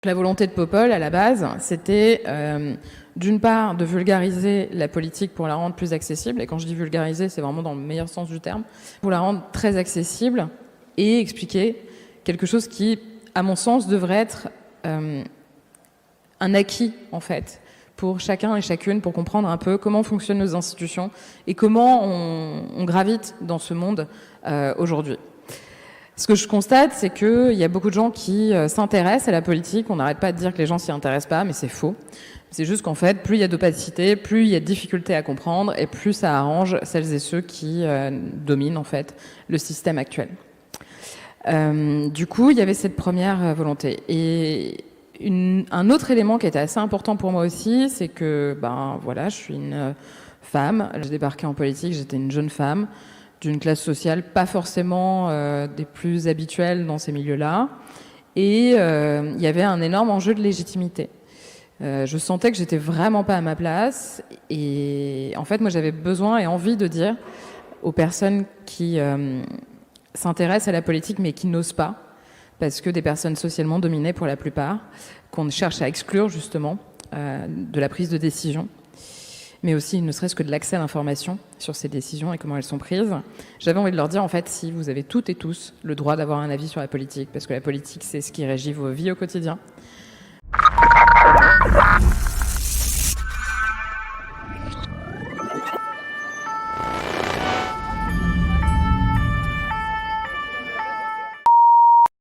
La volonté de Popol, à la base, c'était d'une part de vulgariser la politique pour la rendre plus accessible, et quand je dis vulgariser, c'est vraiment dans le meilleur sens du terme, pour la rendre très accessible et expliquer quelque chose qui, à mon sens, devrait être un acquis, en fait, pour chacun et chacune, pour comprendre un peu comment fonctionnent nos institutions et comment on gravite dans ce monde aujourd'hui. Ce que je constate, c'est qu'il y a beaucoup de gens qui s'intéressent à la politique. On n'arrête pas de dire que les gens s'y intéressent pas, mais c'est faux. C'est juste qu'en fait, plus il y a d'opacité, plus il y a de difficultés à comprendre, et plus ça arrange celles et ceux qui dominent en fait le système actuel. Du coup, il y avait cette première volonté. Et un autre élément qui était assez important pour moi aussi, c'est que, voilà, je suis une femme. J'ai débarqué en politique, j'étais une jeune femme d'une classe sociale pas forcément des plus habituelles dans ces milieux-là. Et il y avait un énorme enjeu de légitimité. Je sentais que j'étais vraiment pas à ma place. Et en fait, moi, j'avais besoin et envie de dire aux personnes qui s'intéressent à la politique mais qui n'osent pas, parce que des personnes socialement dominées pour la plupart, qu'on cherche à exclure justement de la prise de décision, mais aussi ne serait-ce que de l'accès à l'information sur ces décisions et comment elles sont prises. J'avais envie de leur dire, en fait, si vous avez toutes et tous le droit d'avoir un avis sur la politique, parce que la politique, c'est ce qui régit vos vies au quotidien.